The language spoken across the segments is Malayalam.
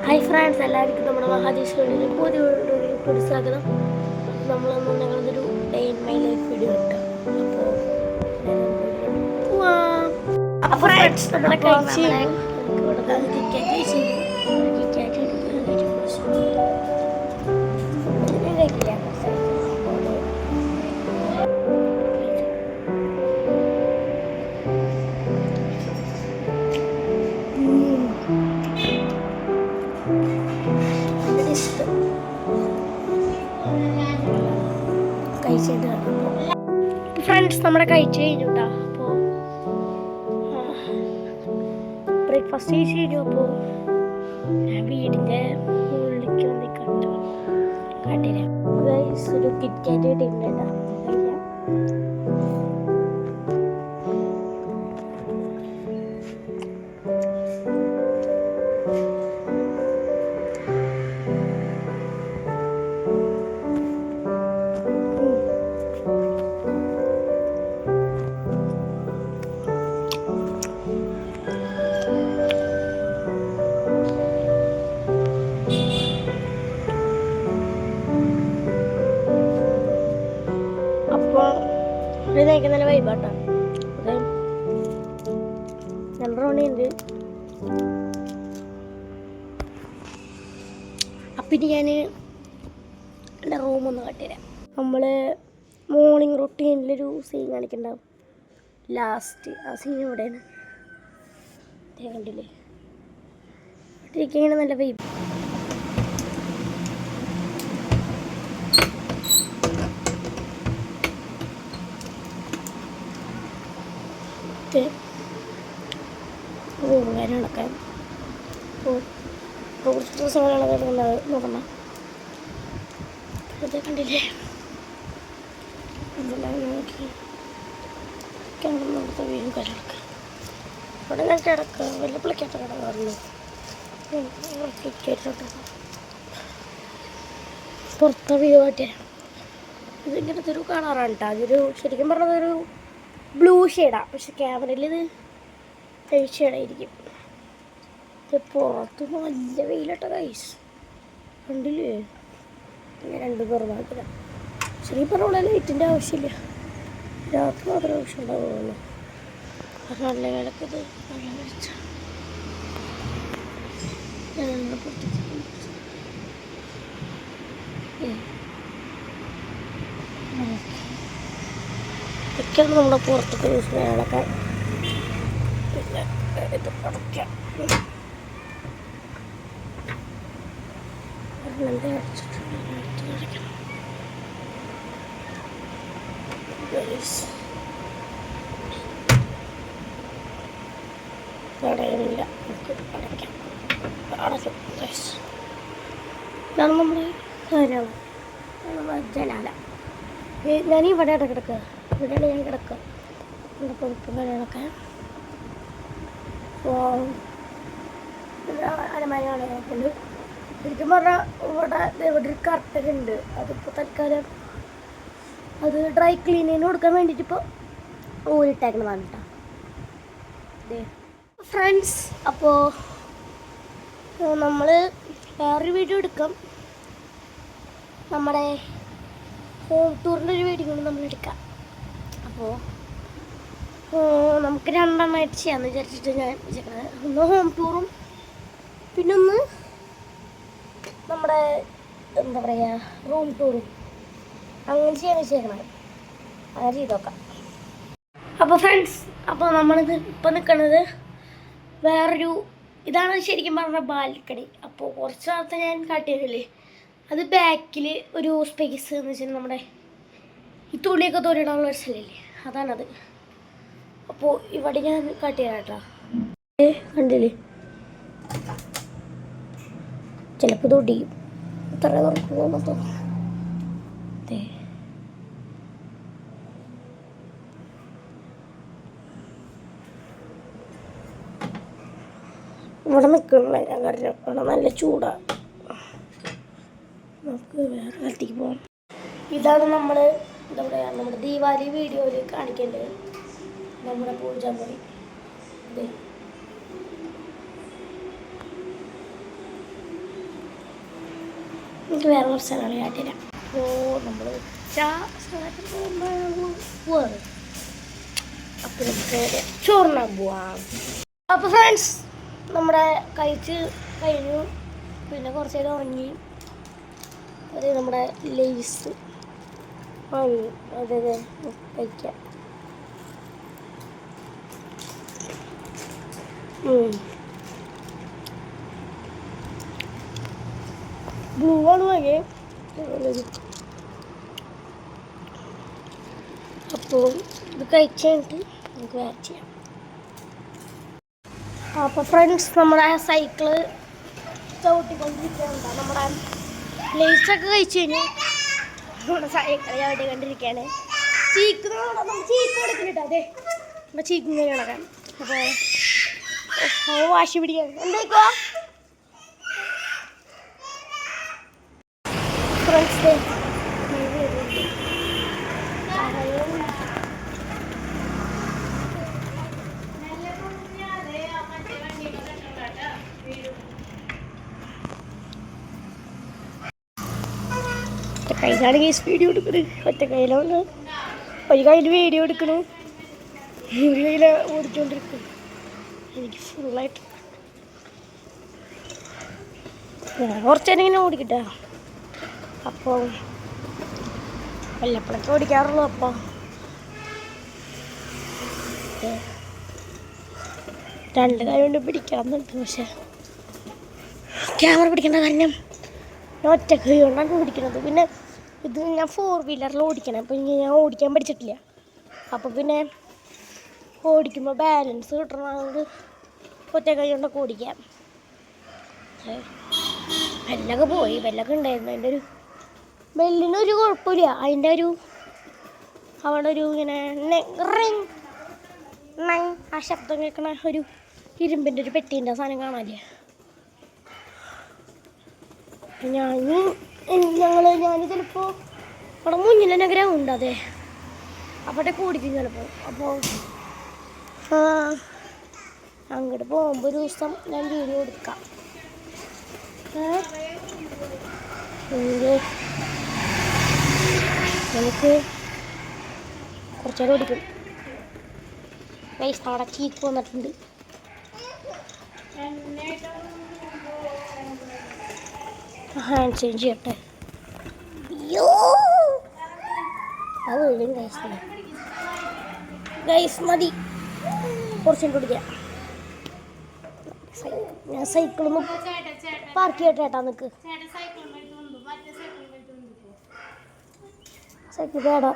ഹായ് ഫ്രണ്ട്സ്, എല്ലാവർക്കും നമ്മുടെ മഹാദേശിയുടെ പുതിയ ഒരു സ്വാഗതം. നമ്മളൊന്നും ഞങ്ങളൊരു day in my life video ഇട്ടാം. അപ്പോൾ ഫ്രണ്ട്സ് നമ്മളെ കഴിച്ച് ഫ്രണ്ട്സ് നമ്മുടെ കഴിച്ച് കഴിഞ്ഞു കേട്ടോ. അപ്പോൾ ബ്രേക്ക്ഫാസ്റ്റ് കഴിച്ച് കഴിഞ്ഞു. അപ്പോൾ വീടിൻ്റെ മുകളിലേക്ക് വന്ന് കാട്ടില്ല ഒരു കിറ്റ്കാറ്റ് കിട്ടിയിട്ടുണ്ടോ നല്ല വൈബാട്ടോ. അത് നല്ല റോണിയുണ്ട്. അപ്പം ഞാൻ എൻ്റെ റൂമൊന്ന് കാട്ടിത്തരാം. നമ്മൾ മോർണിംഗ് റൊട്ടീനിലൊരു സീൻ കാണിക്കുന്നുണ്ടാവും ലാസ്റ്റ്. ആ സീൻ എവിടെയാണ് കണ്ടില്ലേ? ഇരിക്കുകയാണ് നല്ല വൈബ്. കാര്യങ്ങളൊക്കെ കുറച്ച് ദിവസങ്ങളൊക്കെ നോക്കണം. ഇത് കണ്ടില്ലേ? ഇതെല്ലാം നോക്കി കാണുന്ന വീടും കാര്യങ്ങളൊക്കെ ഇവിടെ ഞാൻ കിടക്കുക വെള്ളപ്പിളിക്കാത്ത കിടക്കാറുള്ളൂ. പുറത്തെ വ്യൂ ആയിട്ട് ഇതിങ്ങനത്തെ ഒരു കളറാണ് കേട്ടോ. അതൊരു ശരിക്കും പറഞ്ഞതൊരു ബ്ലൂ ഷെയ്ഡാണ്, പക്ഷെ ക്യാമറയിൽ ഇത് വൈറ്റ് ഷെയ്ഡായിരിക്കും. ഇത് പുറത്ത് നല്ല വെയിലട്ട ഗൈസ്, കണ്ടില്ലേ? രണ്ട് പെറുമാറ്റില്ല. ശരി പറഞ്ഞ ലൈറ്റിൻ്റെ ആവശ്യമില്ല, രാത്രി മാത്രമേ ആവശ്യം ഉണ്ടാവുള്ളൂ. അത് നല്ല വിലക്ക് ഇത് വെള്ളം കഴിച്ച ഒക്കെയാണ് നമ്മുടെ പുറത്തൊക്കെ യൂസ് ചെയ്യാനൊക്കെ. പിന്നെ ഇത് അടയ്ക്കാം അടയില്ല, നമുക്ക് അടയ്ക്കാം. അടയ്ക്കും. ഇതാണ് നമ്മുടെ കാര്യമാണ് ജനാല. ഞാനിവിടെ കിടക്കുക, ഇവിടെയാണ് ഞാൻ കിടക്കുക. എൻ്റെ പൊതുപ്പും കാര്യങ്ങളൊക്കെ അലമാരയാണ് നോക്കുന്നത്. ശരിക്കും പറഞ്ഞാൽ ഇവിടെ ഒരു കർട്ടനുണ്ട്. അതിപ്പോൾ തൽക്കാലം അത് ഡ്രൈ ക്ലീനിങ്ങിന് കൊടുക്കാൻ വേണ്ടിയിട്ട് ഇപ്പോൾ ഊരിട്ടേക്കുന്നതാണ് കേട്ടോ. ഫ്രണ്ട്സ്, അപ്പോൾ നമ്മൾ വേറൊരു വീഡിയോ എടുക്കാം. നമ്മുടെ ഹോം ടൂറിൻ്റെ ഒരു വീഡിയോ കൊണ്ട് നമ്മൾ എടുക്കാം. അപ്പോൾ നമുക്ക് രണ്ടെണ്ണമായിട്ട് ചെയ്യാമെന്ന് വിചാരിച്ചിട്ട് ഞാൻ വിചാരിക്കുന്നത്. ഒന്ന് ഹോം ടൂറും പിന്നൊന്ന് നമ്മുടെ എന്താ പറയുക റൂം ടൂറും. അങ്ങനെ ചെയ്യാൻ വെച്ചേക്കണം. അങ്ങനെ ചെയ്ത് നോക്കാം. അപ്പോൾ ഫ്രണ്ട്സ്, അപ്പോൾ നമ്മളിത് ഇപ്പം നിൽക്കുന്നത് വേറൊരു ഇതാണ് ശരിക്കും പറഞ്ഞാൽ ബാൽക്കണി. അപ്പോൾ കുറച്ച് നാളത്തെ ഞാൻ കാട്ടിയതല്ലേ, അത് ബാക്കിൽ ഒരു സ്പേസ് എന്ന് വെച്ചാൽ നമ്മുടെ ഈ തുണിയൊക്കെ തോരിടാനുള്ള ഒരു സ്ഥലമില്ലേ, അതാണത്. അപ്പോൾ ഇവിടെ ഞാൻ കാട്ടിയതാണ് കേട്ടോ. കണ്ടില്ലേ? ചിലപ്പോൾ തൊടിയും ഇത്ര തുറക്കുമെന്ന് തോന്നുന്നു. ഇവിടെ നിൽക്കണില്ല ഞാൻ, കാരണം ഇവിടെ നല്ല ചൂടാണ്. നമുക്ക് വേറെ സ്ഥലത്തേക്ക് പോകാം. ഇതാണ് നമ്മൾ എന്താ പറയുക നമ്മുടെ ദീപാവലി വീഡിയോയിൽ കാണിക്കേണ്ടത് നമ്മുടെ പൂജാമുറി. എനിക്ക് വേറെ കുറച്ച് സ്ഥലങ്ങൾ കാട്ടില്ല. അപ്പോൾ നമ്മൾ പോവാറ്. അപ്പോൾ നമുക്ക് ചോറിനാൻ പോവാം. അപ്പോൾ ഫ്രണ്ട്സ് നമ്മുടെ കഴിച്ച് കഴിഞ്ഞു. പിന്നെ കുറച്ച് നേരം ഉറങ്ങി. അത് നമ്മുടെ ലേസ് വാങ്ങി. അതെ കഴിക്കാം. ബ്ലൂ ആണ് വാങ്ങിയത്. അപ്പോൾ ഇത് കഴിച്ച് കഴിഞ്ഞിട്ട് നമുക്ക് വേറെ ചെയ്യാം. അപ്പോൾ ഫ്രണ്ട്സ് നമ്മുടെ സൈക്കിള് ചവിട്ടിക്കൊണ്ടിരിക്കുകയാണ്. നമ്മുടെ ലേസൊക്കെ കഴിച്ച് കഴിഞ്ഞു. നമ്മുടെ സൈക്കിൾ ചവിട്ടിക്കൊണ്ടിരിക്കുകയാണ്. ചീക്ക് കൊടുക്കുന്നുണ്ട്. അതെ നമ്മുടെ ചീക്കും കഴിഞ്ഞ് കിടക്കാൻ. അപ്പോൾ വാശി പിടിക്കാൻ എന്തായിക്കോ ഫ്രണ്ട്സ്. കയ്യിലാണെങ്കിൽ വീഡിയോ എടുക്കണ്. ഒറ്റ കയ്യിലാണ്. ഒരു കയ്യിൽ വീഡിയോ എടുക്കണു, ഒരു കയ്യിൽ ഓടിച്ചുകൊണ്ടിരിക്കുന്നു. എനിക്ക് ഫുള്ളായിട്ട് ഞാൻ കുറച്ച് നേരം ഇങ്ങനെ ഓടിക്കട്ടെ. അപ്പോൾ വല്ലപ്പോഴൊക്കെ ഓടിക്കാറുള്ളൂ. അപ്പോൾ രണ്ട് കൈ കൊണ്ട് പിടിക്കാറുണ്ട്. പക്ഷെ ക്യാമറ പിടിക്കേണ്ട കാരണം ഞാൻ ഒറ്റ കൈ കൊണ്ടാണ് പിടിക്കുന്നത്. പിന്നെ ഇത് ഞാൻ 4 വീലറിൽ ഓടിക്കണം. അപ്പോൾ ഞാൻ ഓടിക്കാൻ പഠിച്ചിട്ടില്ല. അപ്പോൾ പിന്നെ ഓടിക്കുമ്പോൾ ബാലൻസ് കിട്ടണത് ഒറ്റ കൈ കൊണ്ടൊക്കെ ഓടിക്കാം. വെല്ലൊക്കെ പോയി, വെല്ലൊക്കെ ഉണ്ടായിരുന്നു. അതിൻ്റെ ഒരു ബെല്ലിനൊരു കുഴപ്പമില്ല. അതിൻ്റെ ഒരു അവിടെ ഒരു ഇങ്ങനെ ആ ശബ്ദം കേൾക്കണ ഒരു ഇരുമ്പിൻ്റെ ഒരു പെട്ടീൻ്റെ സാധനം കാണാല്ലേ. ഞാൻ ചിലപ്പോൾ അവിടെ മുന്നിൽ തന്നെ ഗ്രൗണ്ട്. അതെ അവിടെ ഓടിക്കും ചിലപ്പോൾ. അപ്പോൾ അങ്ങോട്ട് പോകുമ്പോൾ ഒരു ദിവസം ഞാൻ വീഡിയോ എടുക്കാം. നമുക്ക് കുറച്ച് നേരം ഓടിക്കും. അവിടെ ചീക്ക് വന്നിട്ടുണ്ട്. ഹാൻഡ് ചേഞ്ച് ചെയ്യട്ടെ. അയ്യോ അത് വീഴും. ഗൈസ് മതി, കുറച്ചും കുടിക്കാം. ഞാൻ സൈക്കിളൊന്നും പാർക്ക് ചെയ്യട്ടെ ഏട്ടാ. നിൽക്ക് സൈക്കിൾ കേടാ.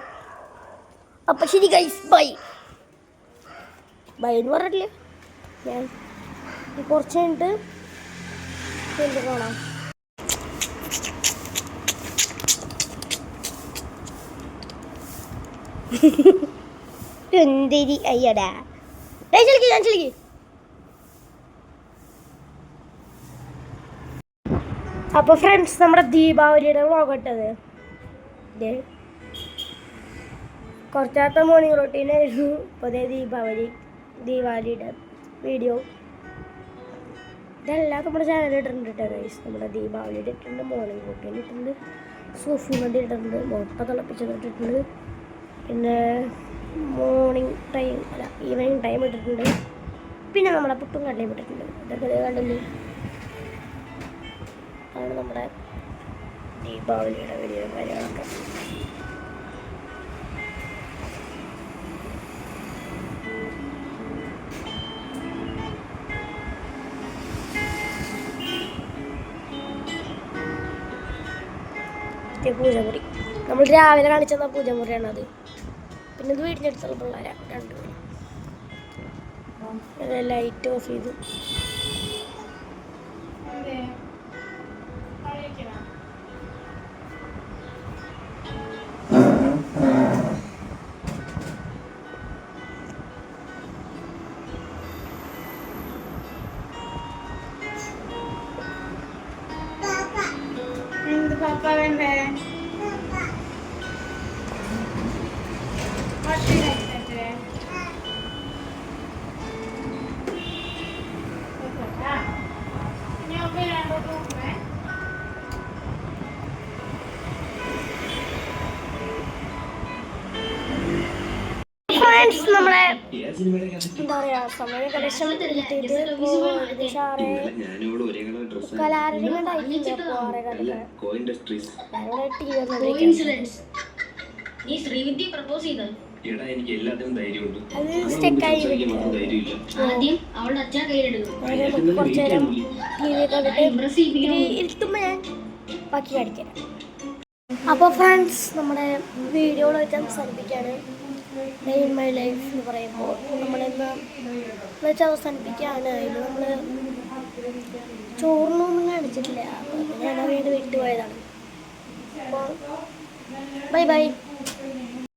അപ്പം ശരി ഗൈസ്, ബൈ ബൈ എന്ന് പറഞ്ഞിട്ടില്ല. ഞാൻ കുറച്ച് കഴിഞ്ഞിട്ട് എന്ത് കാണാം. എന്തിരി അയ്യടാ. ഞാൻ ചെലിക്ക്. അപ്പോൾ ഫ്രണ്ട്സ് നമ്മുടെ ദീപാവലിയുടെ വ്ളോഗ് ഇട്ടത് കുറച്ചാത്ത മോർണിംഗ് റൊട്ടീനായിരുന്നു. ഇപ്പോൾ അതേ ദീപാവലിയുടെ വീഡിയോ ഇതെല്ലാം നമ്മുടെ ചാനലിൽ ഇട്ടിട്ടുണ്ട് കേട്ടോ ഗൈസ്. നമ്മുടെ ദീപാവലിയുടെ ഇട്ടിട്ടുണ്ട്, മോർണിംഗ് റൊട്ടീൻ ഇട്ടിട്ടുണ്ട്, സൂഫി വണ്ടി ഇട്ടിട്ടുണ്ട്, മുട്ട തിളപ്പിച്ചത് ഇട്ടിട്ടുണ്ട്, പിന്നെ മോർണിംഗ് ടൈം അല്ല ഈവനിങ് ടൈം ഇട്ടിട്ടുണ്ട്, പിന്നെ നമ്മുടെ പുട്ടും കടലയും ഇട്ടിട്ടുണ്ട്. ഇതൊക്കെ കണ്ടില്ലേ, അതാണ് നമ്മുടെ ദീപാവലിയുടെ വീഡിയോ കാര്യങ്ങളൊക്കെ. പൂജമുറി നമ്മൾ രാവിലെ കാണിച്ചെന്ന പൂജമുറിയാണത്. പിന്നെ ഇത് വീടിൻ്റെ അടുത്തുള്ള പിള്ളേരാണ് രണ്ടുപേരും. ലൈറ്റ് ഓഫ് ചെയ്തു. പാപ്പ വേണ്ടേ? ഫ്രണ്ട്സ് നമ്മളെ എന്താ പറയുക സമയം ഏകദേശം കിട്ടിയിട്ട് ഏകദേശം 6:45 അത് സ്റ്റെക്കായി കുറച്ചു നേരം ടി വി കണ്ടിട്ട് ഇരുത്തുമ്പോൾ ഞാൻ ബാക്കി കാണിക്കാം. അപ്പോൾ ഫ്രണ്ട്സ് നമ്മുടെ വീഡിയോയിൽ വെച്ച് അവസാനിപ്പിക്കുകയാണ്. ഡേ ഇൻ മൈ ലൈഫ് എന്ന് പറയുമ്പോൾ നമ്മളിന്ന് വെച്ച് അവസാനിപ്പിക്കുകയാണ്. അതിൽ നമ്മൾ ചോറിനൊന്നും കാണിച്ചിട്ടില്ല, അപ്പോൾ ഞാൻ അറിയാണ്ട് വിട്ടുപോയതാണ്. അപ്പോൾ ബൈ ബൈ.